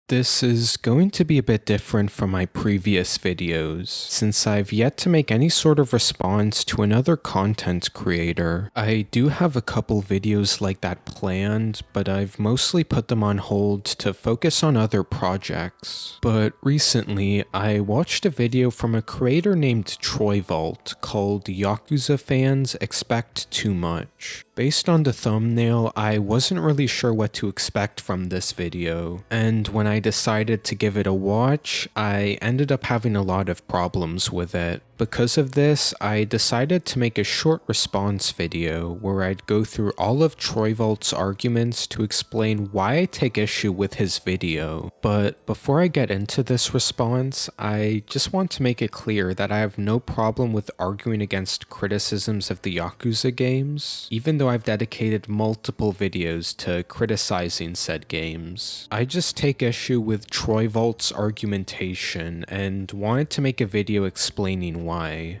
This is going to be a bit different from my previous videos, since I've yet to make any sort of response to another content creator. I do have a couple videos like that planned, but I've mostly put them on hold to focus on other projects. But recently, I watched a video from a creator named TroyVault called Yakuza Fans Expect Too Much. Based on the thumbnail, I wasn't really sure what to expect from this video, and when I decided to give it a watch, I ended up having a lot of problems with it. Because of this, I decided to make a short response video where I'd go through all of TroyVault's arguments to explain why I take issue with his video. But before I get into this response, I just want to make it clear that I have no problem with arguing against criticisms of the Yakuza games, even though I've dedicated multiple videos to criticizing said games. I just take issue with TroyVault's argumentation and wanted to make a video explaining why.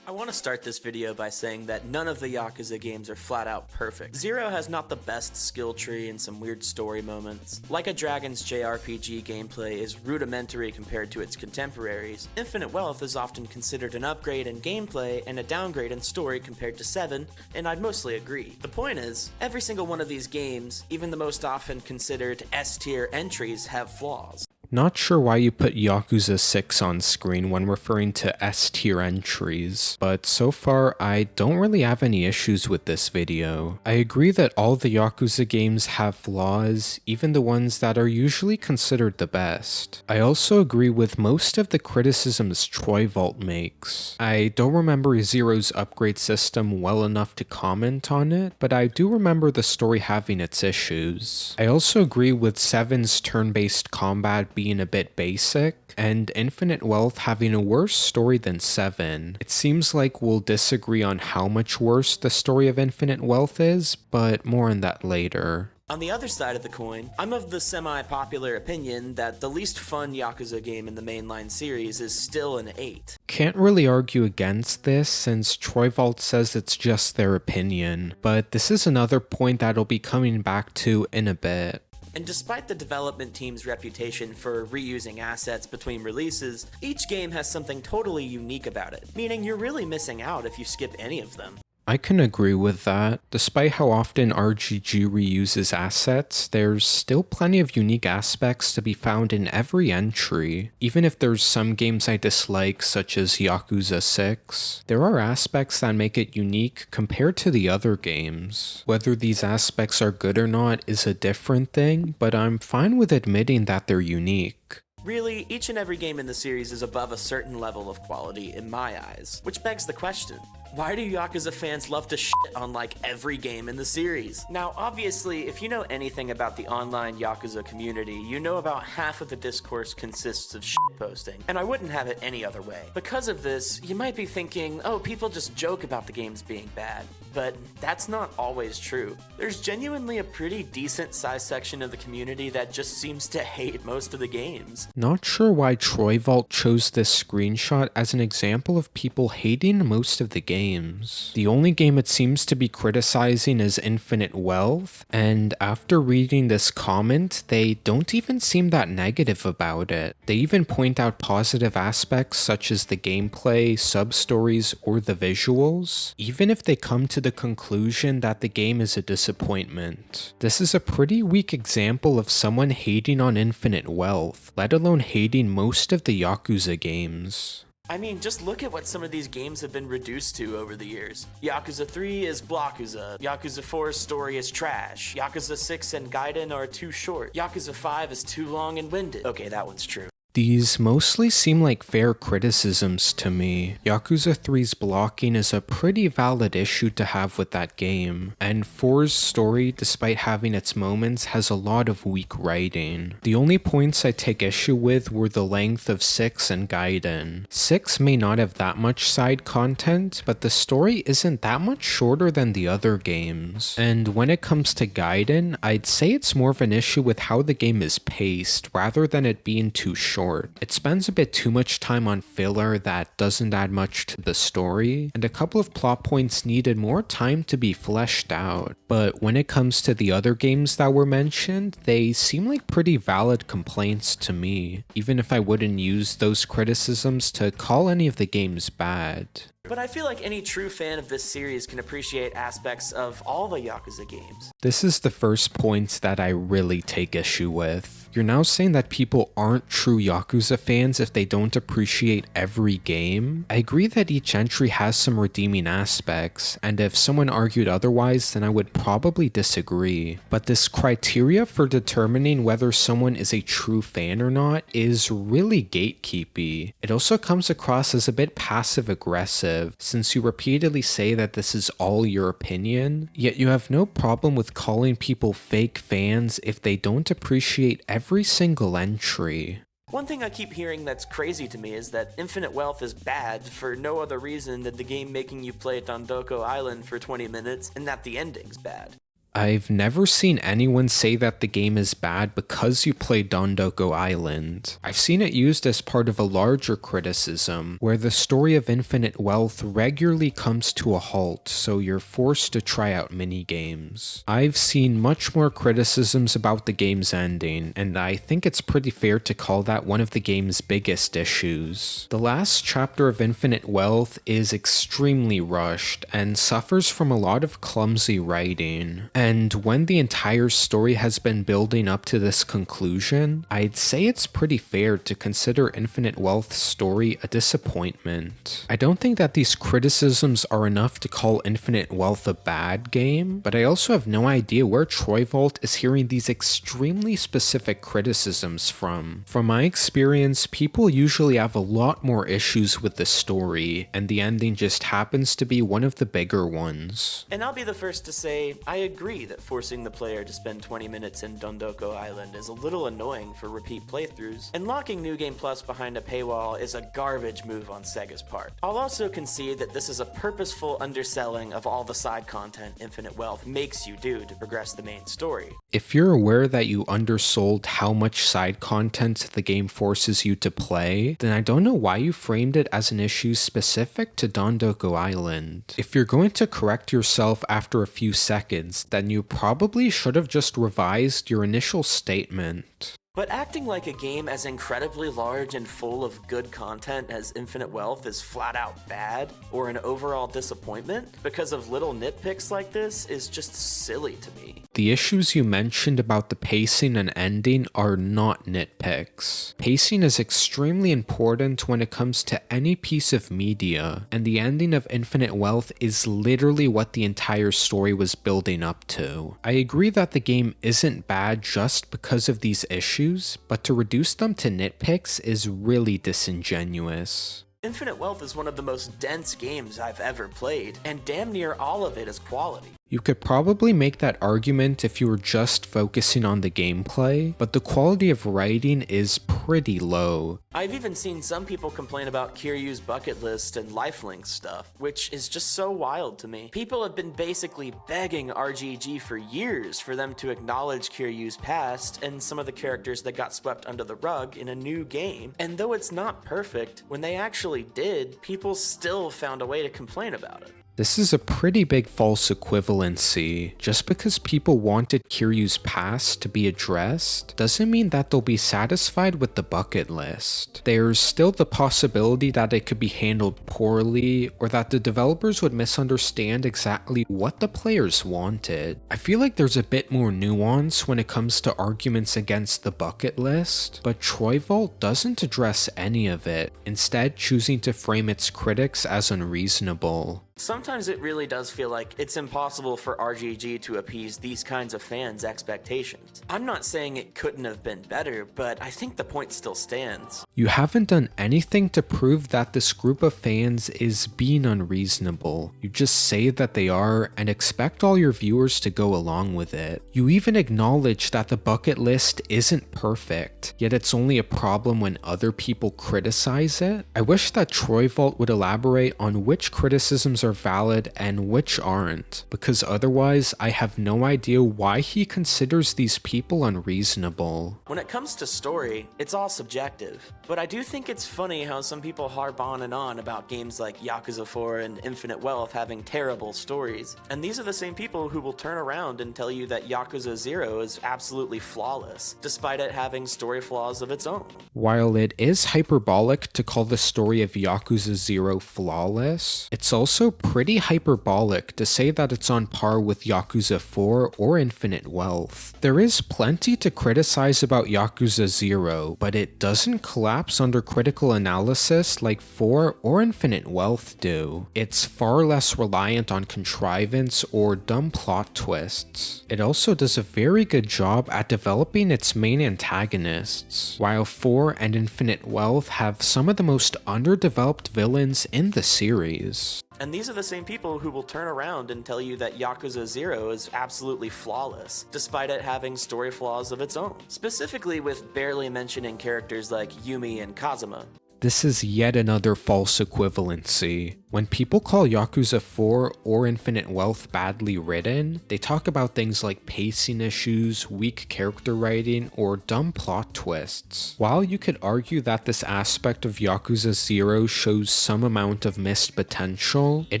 I want to start this video by saying that none of the Yakuza games are flat out perfect. Zero has not the best skill tree and some weird story moments. Like a Dragon's JRPG gameplay is rudimentary compared to its contemporaries, Infinite Wealth is often considered an upgrade in gameplay and a downgrade in story compared to 7, and I'd mostly agree. The point is, every single one of these games, even the most often considered S-tier entries, have flaws. Not sure why you put Yakuza 6 on screen when referring to S-tier entries, but so far I don't really have any issues with this video. I agree that all the Yakuza games have flaws, even the ones that are usually considered the best. I also agree with most of the criticisms TroyVault makes. I don't remember Zero's upgrade system well enough to comment on it, but I do remember the story having its issues. I also agree with 7's turn-based combat being a bit basic, and Infinite Wealth having a worse story than 7. It seems like we'll disagree on how much worse the story of Infinite Wealth is, but more on that later. On the other side of the coin, I'm of the semi-popular opinion that the least fun Yakuza game in the mainline series is still an 8. Can't really argue against this since TroyVault says it's just their opinion, but this is another point that I'll be coming back to in a bit. And despite the development team's reputation for reusing assets between releases, each game has something totally unique about it, meaning you're really missing out if you skip any of them. I can agree with that. Despite how often RGG reuses assets, there's still plenty of unique aspects to be found in every entry. Even if there's some games I dislike, such as Yakuza 6, there are aspects that make it unique compared to the other games. Whether these aspects are good or not is a different thing, but I'm fine with admitting that they're unique. Really, each and every game in the series is above a certain level of quality in my eyes, which begs the question. Why do Yakuza fans love to shit on like every game in the series? Now, obviously, if you know anything about the online Yakuza community, you know about half of the discourse consists of shit posting, and I wouldn't have it any other way. Because of this, you might be thinking, oh, people just joke about the games being bad. But that's not always true. There's genuinely a pretty decent size section of the community that just seems to hate most of the games. Not sure why TroyVault chose this screenshot as an example of people hating most of the games. The only game it seems to be criticizing is Infinite Wealth, and after reading this comment, they don't even seem that negative about it. They even point out positive aspects such as the gameplay, sub-stories, or the visuals, even if they come to the conclusion that the game is a disappointment. This is a pretty weak example of someone hating on Infinite Wealth, let alone hating most of the Yakuza games. I mean, just look at what some of these games have been reduced to over the years. Yakuza 3 is Blockuza, Yakuza 4's story is trash, Yakuza 6 and Gaiden are too short, Yakuza 5 is too long and winded. Okay, that one's true. These mostly seem like fair criticisms to me. Yakuza 3's blocking is a pretty valid issue to have with that game, and 4's story, despite having its moments, has a lot of weak writing. The only points I take issue with were the length of 6 and Gaiden. 6 may not have that much side content, but the story isn't that much shorter than the other games. And when it comes to Gaiden, I'd say it's more of an issue with how the game is paced, rather than it being too short. short. It spends a bit too much time on filler that doesn't add much to the story, and a couple of plot points needed more time to be fleshed out. But when it comes to the other games that were mentioned, they seem like pretty valid complaints to me, even if I wouldn't use those criticisms to call any of the games bad. But I feel like any true fan of this series can appreciate aspects of all the Yakuza games. This is the first point that I really take issue with. You're now saying that people aren't true Yakuza fans if they don't appreciate every game? I agree that each entry has some redeeming aspects, and if someone argued otherwise, then I would probably disagree. But this criteria for determining whether someone is a true fan or not is really gatekeepy. It also comes across as a bit passive-aggressive, since you repeatedly say that this is all your opinion, yet you have no problem with calling people fake fans if they don't appreciate every single entry. One thing I keep hearing that's crazy to me is that Infinite Wealth is bad for no other reason than the game making you play Dondoko Island for 20 minutes and that the ending's bad. I've never seen anyone say that the game is bad because you play Dondoko Island. I've seen it used as part of a larger criticism, where the story of Infinite Wealth regularly comes to a halt, so you're forced to try out minigames. I've seen much more criticisms about the game's ending, and I think it's pretty fair to call that one of the game's biggest issues. The last chapter of Infinite Wealth is extremely rushed, and suffers from a lot of clumsy writing. And when the entire story has been building up to this conclusion, I'd say it's pretty fair to consider Infinite Wealth's story a disappointment. I don't think that these criticisms are enough to call Infinite Wealth a bad game, but I also have no idea where TroyVault is hearing these extremely specific criticisms from. From my experience, people usually have a lot more issues with the story, and the ending just happens to be one of the bigger ones. And I'll be the first to say, I agree that forcing the player to spend 20 minutes in Dondoko Island is a little annoying for repeat playthroughs, and locking New Game Plus behind a paywall is a garbage move on Sega's part. I'll also concede that this is a purposeful underselling of all the side content Infinite Wealth makes you do to progress the main story. If you're aware that you undersold how much side content the game forces you to play, then I don't know why you framed it as an issue specific to Dondoko Island. If you're going to correct yourself after a few seconds, then you probably should have just revised your initial statement. But acting like a game as incredibly large and full of good content as Infinite Wealth is flat out bad, or an overall disappointment, because of little nitpicks like this is just silly to me. The issues you mentioned about the pacing and ending are not nitpicks. Pacing is extremely important when it comes to any piece of media, and the ending of Infinite Wealth is literally what the entire story was building up to. I agree that the game isn't bad just because of these issues, but to reduce them to nitpicks is really disingenuous. Infinite Wealth is one of the most dense games I've ever played, and damn near all of it is quality. You could probably make that argument if you were just focusing on the gameplay, but the quality of writing is pretty low. I've even seen some people complain about Kiryu's bucket list and lifelink stuff, which is just so wild to me. People have been basically begging RGG for years for them to acknowledge Kiryu's past and some of the characters that got swept under the rug in a new game, and though it's not perfect, when they actually did, people still found a way to complain about it. This is a pretty big false equivalency. Just because people wanted Kiryu's past to be addressed doesn't mean that they'll be satisfied with the bucket list. There's still the possibility that it could be handled poorly, or that the developers would misunderstand exactly what the players wanted. I feel like there's a bit more nuance when it comes to arguments against the bucket list, but TroyVault doesn't address any of it, instead choosing to frame its critics as unreasonable. Sometimes it really does feel like it's impossible for RGG to appease these kinds of fans' expectations. I'm not saying it couldn't have been better, but I think the point still stands. You haven't done anything to prove that this group of fans is being unreasonable. You just say that they are and expect all your viewers to go along with it. You even acknowledge that the bucket list isn't perfect, yet it's only a problem when other people criticize it. I wish that TroyVault would elaborate on which criticisms are valid and which aren't, because otherwise I have no idea why he considers these people unreasonable. When it comes to story, it's all subjective. But I do think it's funny how some people harp on and on about games like Yakuza 4 and Infinite Wealth having terrible stories. And these are the same people who will turn around and tell you that Yakuza 0 is absolutely flawless, despite it having story flaws of its own. While it is hyperbolic to call the story of Yakuza 0 flawless, it's also pretty hyperbolic to say that it's on par with Yakuza 4 or Infinite Wealth. There is plenty to criticize about Yakuza 0, but it doesn't collapse under critical analysis like 4 or Infinite Wealth do. It's far less reliant on contrivance or dumb plot twists. It also does a very good job at developing its main antagonists, while 4 and Infinite Wealth have some of the most underdeveloped villains in the series. And these are the same people who will turn around and tell you that Yakuza 0 is absolutely flawless, despite it having story flaws of its own, specifically with barely mentioning characters like Yumi and Kazuma. This is yet another false equivalency. When people call Yakuza 4 or Infinite Wealth badly written, they talk about things like pacing issues, weak character writing, or dumb plot twists. While you could argue that this aspect of Yakuza 0 shows some amount of missed potential, it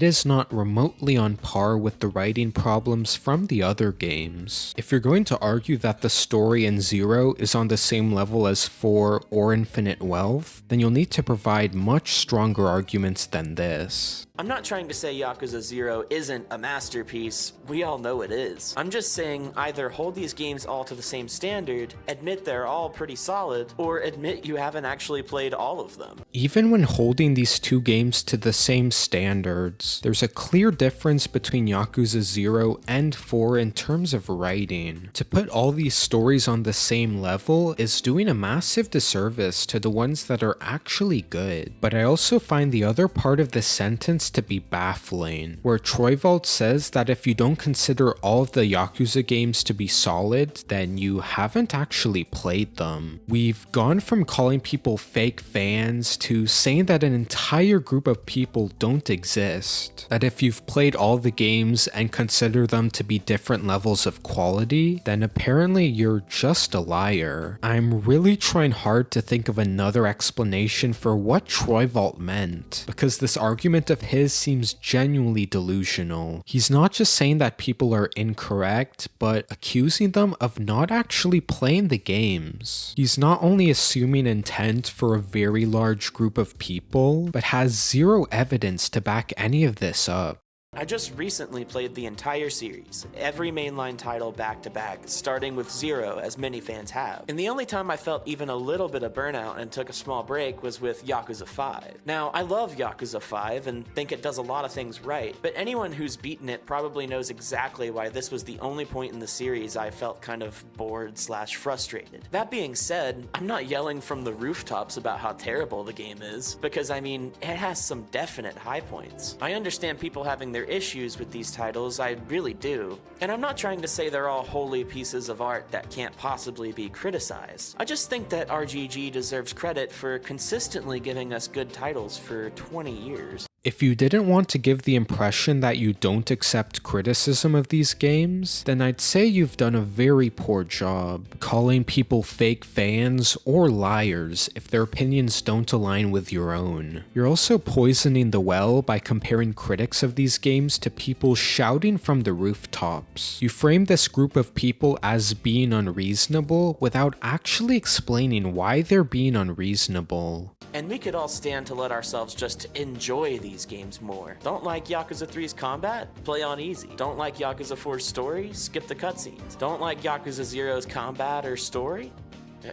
is not remotely on par with the writing problems from the other games. If you're going to argue that the story in 0 is on the same level as 4 or Infinite Wealth, then you'll need to provide much stronger arguments than this. I'm not trying to say Yakuza 0 isn't a masterpiece, we all know it is. I'm just saying either hold these games all to the same standard, admit they're all pretty solid, or admit you haven't actually played all of them. Even when holding these two games to the same standards, there's a clear difference between Yakuza 0 and 4 in terms of writing. To put all these stories on the same level is doing a massive disservice to the ones that are actually good. But I also find the other part of this sentence to be baffling, where TroyVault says that if you don't consider all of the Yakuza games to be solid, then you haven't actually played them. We've gone from calling people fake fans to saying that an entire group of people don't exist. That if you've played all the games and consider them to be different levels of quality, then apparently you're just a liar. I'm really trying hard to think of another explanation for what TroyVault meant, because this argument of his seems genuinely delusional. He's not just saying that people are incorrect, but accusing them of not actually playing the games. He's not only assuming intent for a very large group of people, but has zero evidence to back any of this up. I just recently played the entire series, every mainline title back to back, starting with 0 as many fans have. And the only time I felt even a little bit of burnout and took a small break was with Yakuza 5. Now, I love Yakuza 5 and think it does a lot of things right, but anyone who's beaten it probably knows exactly why this was the only point in the series I felt kind of bored/frustrated. That being said, I'm not yelling from the rooftops about how terrible the game is, because I mean, it has some definite high points. I understand people having their issues with these titles, I really do. And I'm not trying to say they're all holy pieces of art that can't possibly be criticized. I just think that RGG deserves credit for consistently giving us good titles for 20 years. If you didn't want to give the impression that you don't accept criticism of these games, then I'd say you've done a very poor job calling people fake fans or liars if their opinions don't align with your own. You're also poisoning the well by comparing critics of these games to people shouting from the rooftops. You frame this group of people as being unreasonable without actually explaining why they're being unreasonable. And we could all stand to let ourselves just enjoy these games more. Don't like Yakuza 3's combat? Play on easy. Don't like Yakuza 4's story? Skip the cutscenes. Don't like Yakuza 0's combat or story?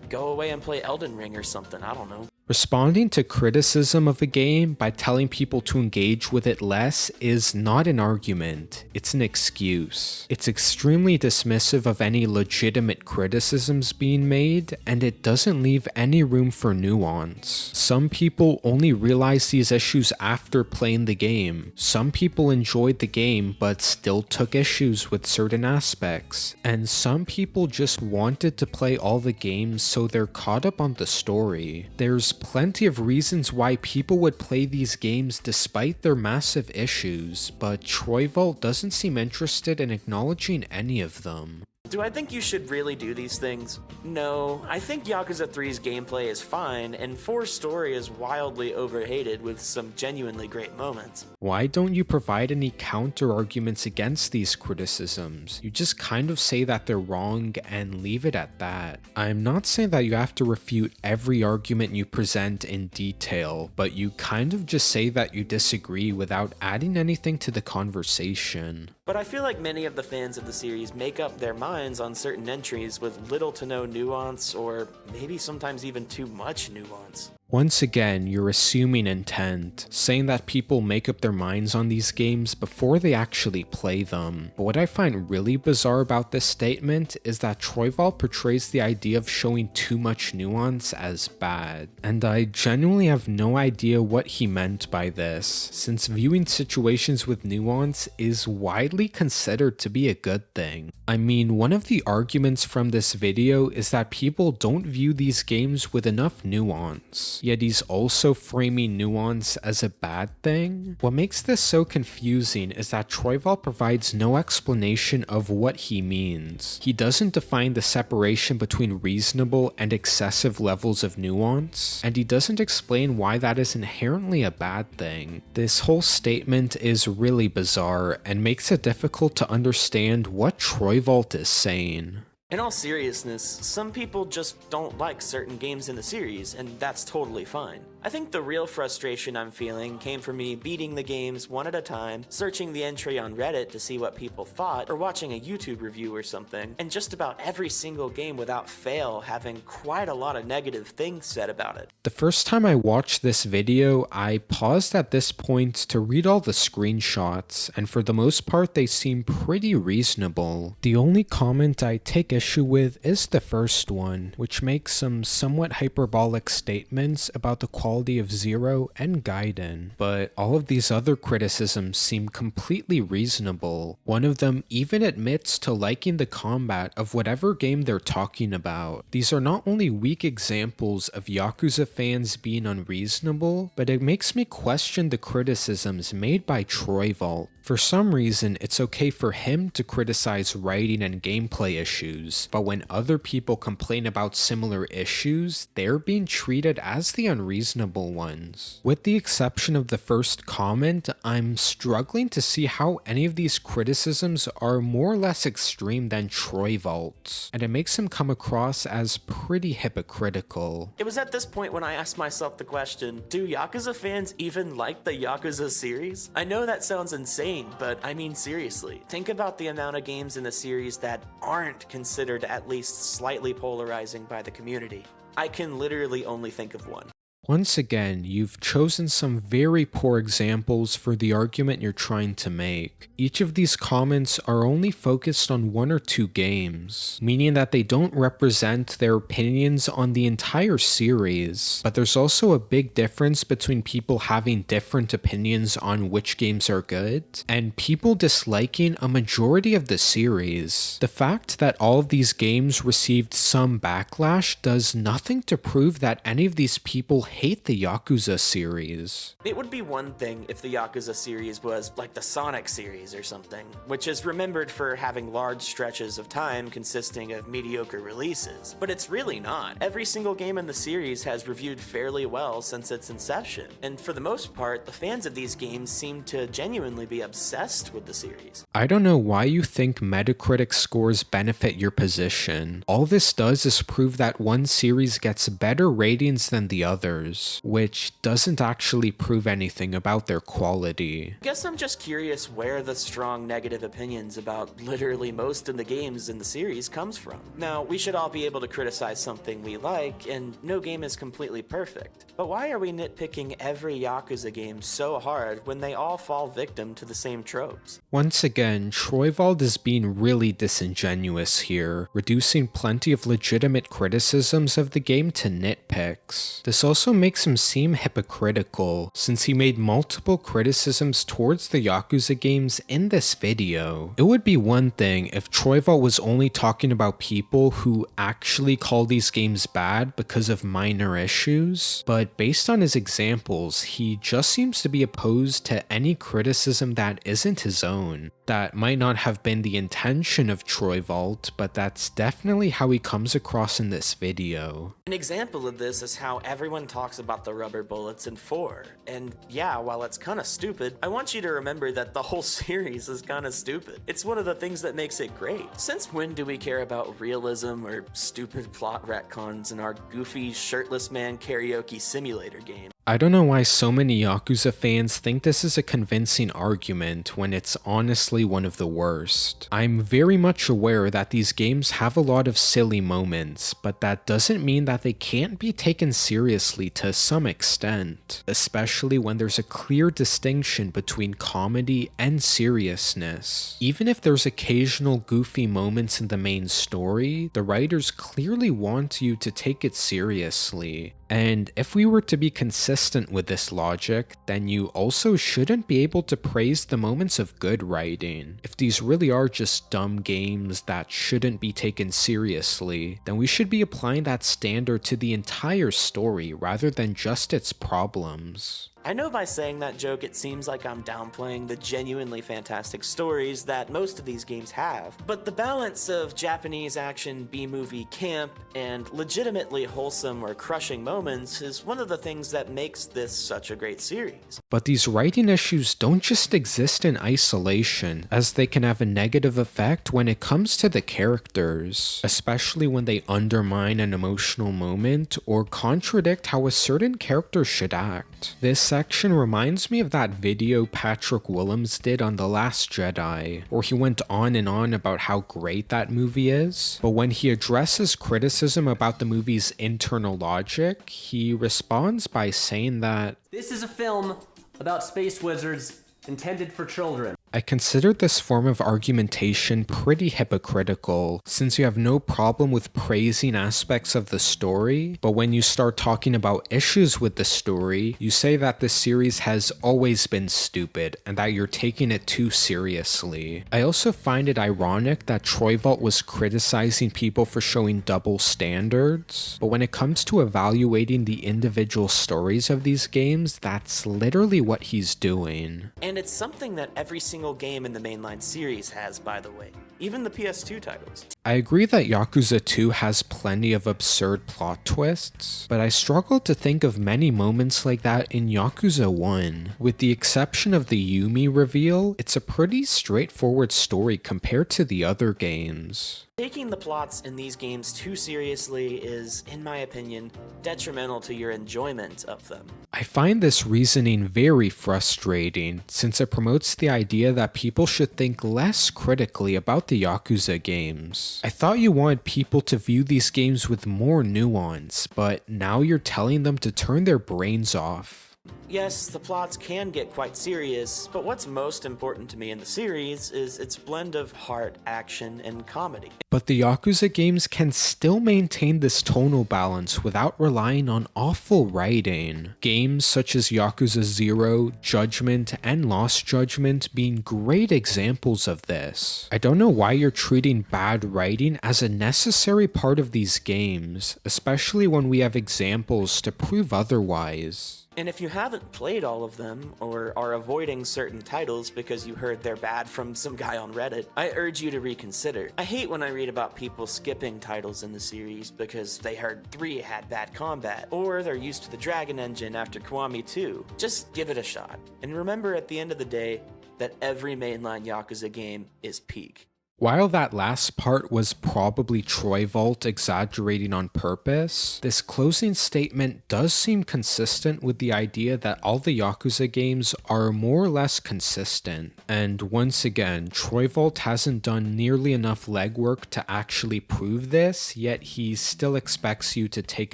Go away and play Elden Ring or something, I don't know. Responding to criticism of a game by telling people to engage with it less is not an argument, it's an excuse. It's extremely dismissive of any legitimate criticisms being made, and it doesn't leave any room for nuance. Some people only realize these issues after playing the game. Some people enjoyed the game but still took issues with certain aspects. And some people just wanted to play all the games so they're caught up on the story. There's plenty of reasons why people would play these games despite their massive issues, but TroyVault doesn't seem interested in acknowledging any of them. Do I think you should really do these things? No, I think Yakuza 3's gameplay is fine, and 4's story is wildly overhated with some genuinely great moments. Why don't you provide any counter arguments against these criticisms? You just kind of say that they're wrong and leave it at that. I'm not saying that you have to refute every argument you present in detail, but you kind of just say that you disagree without adding anything to the conversation. But I feel like many of the fans of the series make up their minds on certain entries with little to no nuance, or maybe sometimes even too much nuance. Once again, you're assuming intent, saying that people make up their minds on these games before they actually play them. But what I find really bizarre about this statement is that TroyVault portrays the idea of showing too much nuance as bad. And I genuinely have no idea what he meant by this, since viewing situations with nuance is widely considered to be a good thing. I mean, one of the arguments from this video is that people don't view these games with enough nuance. Yet he's also framing nuance as a bad thing? What makes this so confusing is that TroyVault provides no explanation of what he means. He doesn't define the separation between reasonable and excessive levels of nuance, and he doesn't explain why that is inherently a bad thing. This whole statement is really bizarre and makes it difficult to understand what TroyVault is saying. In all seriousness, some people just don't like certain games in the series, and that's totally fine. I think the real frustration I'm feeling came from me beating the games one at a time, searching the entry on Reddit to see what people thought, or watching a YouTube review or something, and just about every single game without fail having quite a lot of negative things said about it. The first time I watched this video, I paused at this point to read all the screenshots, and for the most part they seem pretty reasonable. The only comment I take issue with is the first one, which makes some somewhat hyperbolic statements about the quality of Zero and Gaiden, but all of these other criticisms seem completely reasonable. One of them even admits to liking the combat of whatever game they're talking about. These are not only weak examples of Yakuza fans being unreasonable, but it makes me question the criticisms made by TroyVault. For some reason, it's okay for him to criticize writing and gameplay issues, but when other people complain about similar issues, they're being treated as the unreasonable ones. With the exception of the first comment, I'm struggling to see how any of these criticisms are more or less extreme than TroyVault's, and it makes him come across as pretty hypocritical. It was at this point when I asked myself the question, do Yakuza fans even like the Yakuza series? I know that sounds insane, but I mean seriously, think about the amount of games in the series that aren't considered at least slightly polarizing by the community. I can literally only think of one. Once again, you've chosen some very poor examples for the argument you're trying to make. Each of these comments are only focused on one or two games, meaning that they don't represent their opinions on the entire series. But there's also a big difference between people having different opinions on which games are good, and people disliking a majority of the series. The fact that all of these games received some backlash does nothing to prove that any of these people hate the Yakuza series. It would be one thing if the Yakuza series was like the Sonic series or something, which is remembered for having large stretches of time consisting of mediocre releases. But it's really not. Every single game in the series has reviewed fairly well since its inception, and for the most part, the fans of these games seem to genuinely be obsessed with the series. I don't know why you think Metacritic scores benefit your position. All this does is prove that one series gets better ratings than the others, which doesn't actually prove anything about their quality. I guess I'm just curious where the strong negative opinions about literally most of the games in the series comes from. Now, we should all be able to criticize something we like, and no game is completely perfect. But why are we nitpicking every Yakuza game so hard when they all fall victim to the same tropes? Once again, TroyVault is being really disingenuous here, reducing plenty of legitimate criticisms of the game to nitpicks. This also also makes him seem hypocritical, since he made multiple criticisms towards the Yakuza games in this video. It would be one thing if TroyVault was only talking about people who actually call these games bad because of minor issues, but based on his examples, he just seems to be opposed to any criticism that isn't his own. That might not have been the intention of TroyVault, but that's definitely how he comes across in this video. An example of this is how everyone talks about the rubber bullets in 4. And yeah, while it's kinda stupid, I want you to remember that the whole series is kinda stupid. It's one of the things that makes it great. Since when do we care about realism or stupid plot retcons in our goofy shirtless man karaoke simulator game? I don't know why so many Yakuza fans think this is a convincing argument when it's honestly one of the worst. I'm very much aware that these games have a lot of silly moments, but that doesn't mean that they can't be taken seriously to some extent, especially when there's a clear distinction between comedy and seriousness. Even if there's occasional goofy moments in the main story, the writers clearly want you to take it seriously. And if we were to be consistent with this logic, then you also shouldn't be able to praise the moments of good writing. If these really are just dumb games that shouldn't be taken seriously, then we should be applying that standard to the entire story rather than just its problems. I know by saying that joke it seems like I'm downplaying the genuinely fantastic stories that most of these games have, but the balance of Japanese action, B-movie camp, and legitimately wholesome or crushing moments is one of the things that makes this such a great series. But these writing issues don't just exist in isolation, as they can have a negative effect when it comes to the characters, especially when they undermine an emotional moment or contradict how a certain character should act. This section reminds me of that video Patrick Willems did on The Last Jedi, where he went on and on about how great that movie is, but when he addresses criticism about the movie's internal logic, he responds by saying that, "This is a film about space wizards intended for children." I consider this form of argumentation pretty hypocritical, since you have no problem with praising aspects of the story, but when you start talking about issues with the story, you say that the series has always been stupid and that you're taking it too seriously. I also find it ironic that TroyVault was criticizing people for showing double standards, but when it comes to evaluating the individual stories of these games, that's literally what he's doing. And it's something that every single game in the mainline series has, by the way. Even the PS2 titles. I agree that Yakuza 2 has plenty of absurd plot twists, but I struggle to think of many moments like that in Yakuza 1. With the exception of the Yumi reveal, it's a pretty straightforward story compared to the other games. Taking the plots in these games too seriously is, in my opinion, detrimental to your enjoyment of them. I find this reasoning very frustrating, since it promotes the idea that people should think less critically about the Yakuza games. I thought you wanted people to view these games with more nuance, but now you're telling them to turn their brains off. Yes, the plots can get quite serious, but what's most important to me in the series is its blend of heart, action, and comedy. But the Yakuza games can still maintain this tonal balance without relying on awful writing. Games such as Yakuza 0, Judgment, and Lost Judgment being great examples of this. I don't know why you're treating bad writing as a necessary part of these games, especially when we have examples to prove otherwise. And if you haven't played all of them, or are avoiding certain titles because you heard they're bad from some guy on Reddit, I urge you to reconsider. I hate when I read about people skipping titles in the series because they heard 3 had bad combat, or they're used to the Dragon Engine after Kiwami 2. Just give it a shot. And remember at the end of the day that every mainline Yakuza game is peak. While that last part was probably TroyVault exaggerating on purpose, this closing statement does seem consistent with the idea that all the Yakuza games are more or less consistent. And once again, TroyVault hasn't done nearly enough legwork to actually prove this, yet he still expects you to take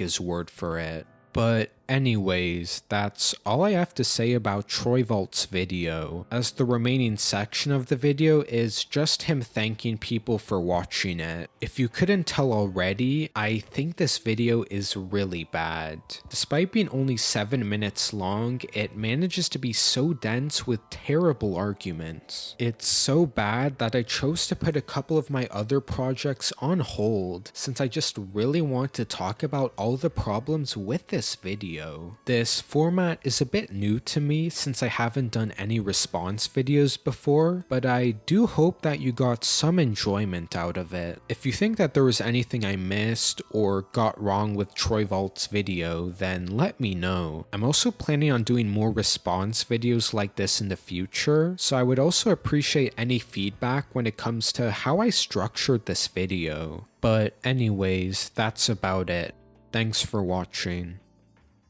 his word for it. But Anyways, that's all I have to say about TroyVault's video, as the remaining section of the video is just him thanking people for watching it. If you couldn't tell already, I think this video is really bad. Despite being only 7 minutes long, it manages to be so dense with terrible arguments. It's so bad that I chose to put a couple of my other projects on hold, since I just really want to talk about all the problems with this video. This format is a bit new to me since I haven't done any response videos before, but I do hope that you got some enjoyment out of it. If you think that there was anything I missed or got wrong with TroyVault's video, then let me know. I'm also planning on doing more response videos like this in the future, so I would also appreciate any feedback when it comes to how I structured this video. But anyways, that's about it. Thanks for watching.